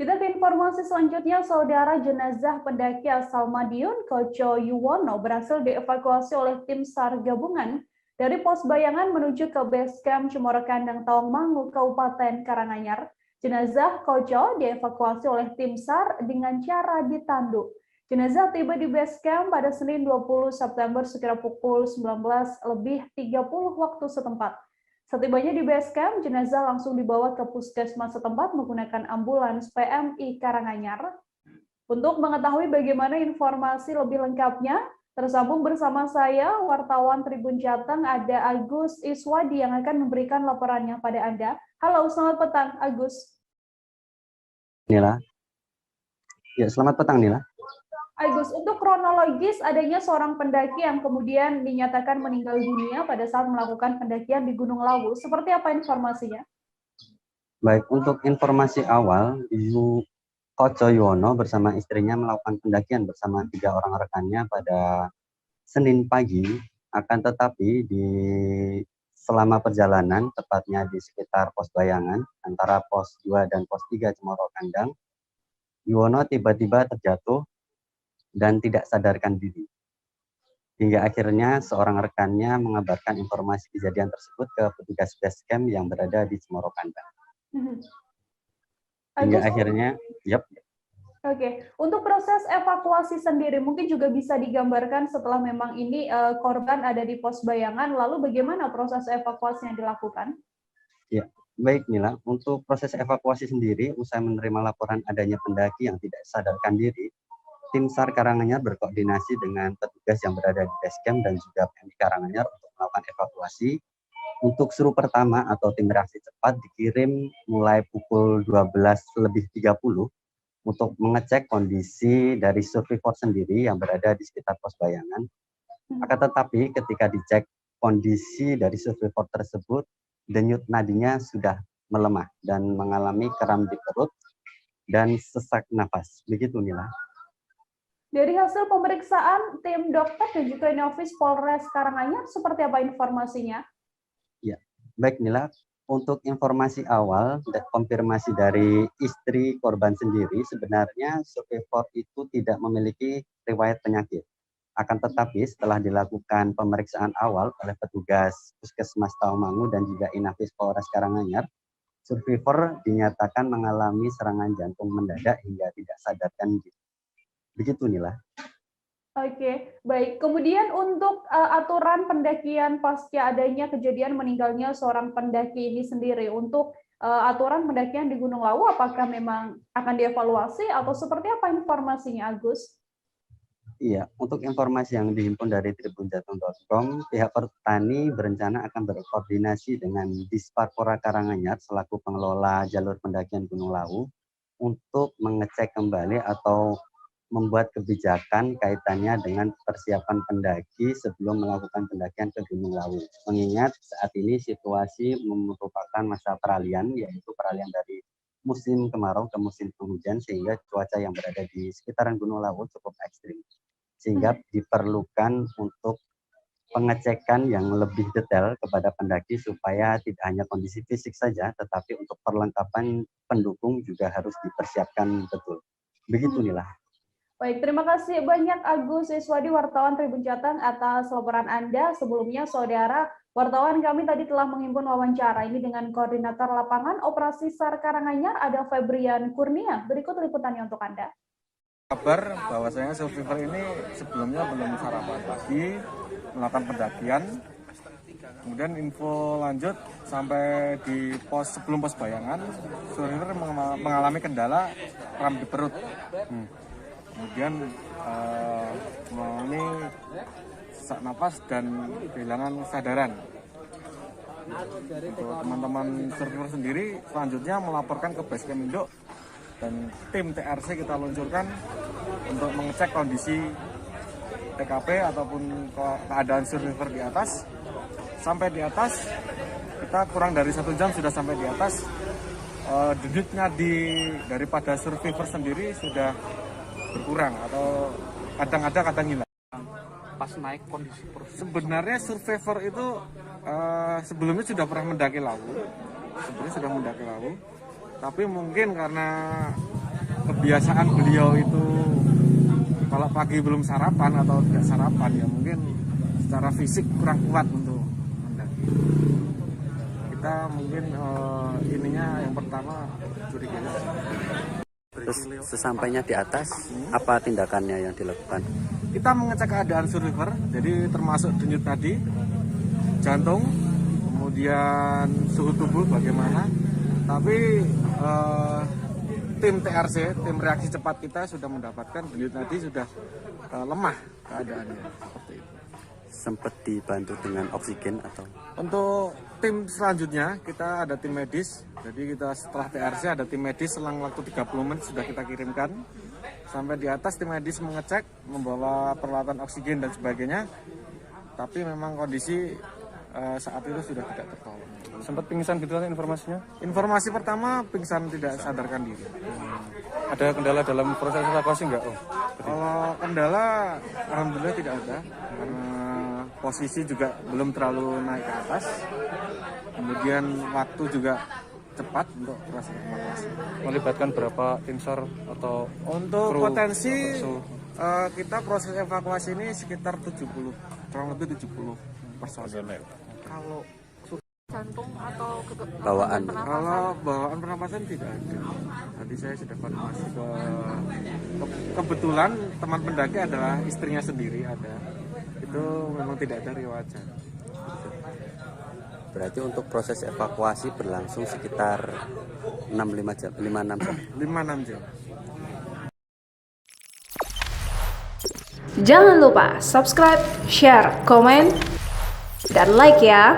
Kita ke informasi selanjutnya, saudara. Jenazah pendaki asal Madiun, Koco Yuwono, berhasil dievakuasi oleh tim SAR gabungan dari pos Bayangan menuju ke base camp Cemoro Kandang Tawangmangu, Kabupaten Karanganyar. Jenazah Koco dievakuasi oleh tim SAR dengan cara ditandu. Jenazah tiba di base camp pada Senin 20 September sekira pukul 19.30 waktu setempat. Setibanya di base camp, jenazah langsung dibawa ke puskesmas setempat menggunakan ambulans PMI Karanganyar. Untuk mengetahui bagaimana informasi lebih lengkapnya, tersambung bersama saya, wartawan Tribun Jateng, ada Agus Iswadi yang akan memberikan laporannya pada Anda. Halo, selamat petang, Agus. Nila. Ya, selamat petang, Nila. Agus, untuk kronologis adanya seorang pendaki yang kemudian dinyatakan meninggal dunia pada saat melakukan pendakian di Gunung Lawu. Seperti apa informasinya? Baik, untuk informasi awal, Koco Yuwono bersama istrinya melakukan pendakian bersama 3 orang rekannya pada Senin pagi. Akan tetapi selama perjalanan, tepatnya di sekitar pos Bayangan, antara pos 2 dan pos 3 Cemoro Kandang, Yuwono tiba-tiba terjatuh dan tidak sadarkan diri. Hingga akhirnya seorang rekannya mengabarkan informasi kejadian tersebut ke petugas base camp yang berada di Cemoro Kandang. Hingga akhirnya, Oke, untuk proses evakuasi sendiri mungkin juga bisa digambarkan setelah memang ini korban ada di pos Bayangan, lalu bagaimana proses evakuasi yang dilakukan? Ya, baik Nila. Untuk proses evakuasi sendiri, usai menerima laporan adanya pendaki yang tidak sadarkan diri, tim SAR Karanganyar berkoordinasi dengan petugas yang berada di base camp dan juga PMI Karanganyar untuk melakukan evakuasi. Untuk seru pertama atau tim reaksi cepat dikirim mulai pukul 12.30 untuk mengecek kondisi dari survivor sendiri yang berada di sekitar pos Bayangan. Akan tetapi ketika dicek kondisi dari survivor tersebut, denyut nadinya sudah melemah dan mengalami kram di perut dan sesak nafas. Begitu, Nila. Dari hasil pemeriksaan tim dokter dan juga Inafis Polres Karanganyar, seperti apa informasinya? Ya, baik Nila. Untuk informasi awal dan konfirmasi dari istri korban sendiri, sebenarnya survivor itu tidak memiliki riwayat penyakit. Akan tetapi setelah dilakukan pemeriksaan awal oleh petugas Puskesmas Tawangmangu dan juga Inafis Polres Karanganyar, survivor dinyatakan mengalami serangan jantung mendadak hingga tidak sadarkan diri. Begitu, Nila. Oke, baik. Kemudian untuk aturan pendakian pasca adanya kejadian meninggalnya seorang pendaki ini sendiri, untuk aturan pendakian di Gunung Lawu, apakah memang akan dievaluasi atau seperti apa informasinya, Agus? Iya, untuk informasi yang dihimpun dari tribunjateng.com, pihak Pertani berencana akan berkoordinasi dengan Disparpora Karanganyar selaku pengelola jalur pendakian Gunung Lawu untuk mengecek kembali atau membuat kebijakan kaitannya dengan persiapan pendaki sebelum melakukan pendakian ke Gunung Lawu. Mengingat saat ini situasi merupakan masa peralihan, yaitu peralihan dari musim kemarau ke musim penghujan, sehingga cuaca yang berada di sekitaran Gunung Lawu cukup ekstrim. Sehingga diperlukan untuk pengecekan yang lebih detail kepada pendaki supaya tidak hanya kondisi fisik saja, tetapi untuk perlengkapan pendukung juga harus dipersiapkan betul. Begitu, Nila. Baik, terima kasih banyak Agus Iswadi, wartawan Tribun Jateng, atas laporan Anda. Sebelumnya, saudara, wartawan kami tadi telah menghimpun wawancara ini dengan Koordinator Lapangan Operasi SAR Karanganyar, ada Febrian Kurnia. Berikut liputannya untuk Anda. Kabar bahwasanya survivor ini sebelumnya belum sarapan pagi, melakukan pendakian. Kemudian info lanjut sampai di sebelum pos Bayangan, survivor mengalami kendala kram di perut. Kemudian mengalami sesak napas dan kehilangan kesadaran. Untuk teman-teman survivor sendiri selanjutnya melaporkan ke base camp induk dan tim TRC kita luncurkan untuk mengecek kondisi TKP ataupun keadaan survivor di atas. Sampai di atas, kita kurang dari 1 jam sudah sampai di atas. Denyut nadi daripada survivor sendiri sudah berkurang atau kadang ada kadang hilang. Pas naik kondisi sebenarnya survivor itu sebelumnya sudah pernah mendaki Lawu, tapi mungkin karena kebiasaan beliau itu kalau pagi belum sarapan atau tidak sarapan ya mungkin secara fisik kurang kuat untuk mendaki. Kita mungkin ininya yang pertama curiga. Terus sesampainya di atas, apa tindakannya yang dilakukan? Kita mengecek keadaan survivor, jadi termasuk denyut nadi, jantung, kemudian suhu tubuh bagaimana. Tapi tim TRC, tim reaksi cepat kita sudah mendapatkan denyut nadi sudah lemah keadaannya seperti itu. Sempat dibantu dengan oksigen atau? Untuk tim selanjutnya kita ada tim medis. Jadi kita setelah TRC ada tim medis, selang waktu 30 menit sudah kita kirimkan. Sampai di atas tim medis mengecek, membawa peralatan oksigen dan sebagainya. Tapi memang kondisi saat itu sudah tidak tertolong. Sempat pingsan gitu kan informasinya? Informasi pertama pingsan tidak sadarkan diri. Ada kendala dalam proses evakuasi nggak Om? Kalau kendala alhamdulillah tidak ada. Karena posisi juga belum terlalu naik ke atas. Kemudian waktu juga cepat untuk proses evakuasi. Melibatkan berapa tim SAR atau Untuk kru? potensi kita proses evakuasi ini sekitar 70, kurang lebih 70 personil. Kalau jantung atau Bawaan. kalau bawaan pernapasan tidak ada. Tadi saya sudah konfirmasi kebetulan teman pendaki adalah istrinya sendiri ada. Itu memang tidak ada riwayat jantung. Berarti untuk proses evakuasi berlangsung sekitar 5-6 jam. 5-6 jam. Jangan lupa subscribe, share, komen, dan like ya.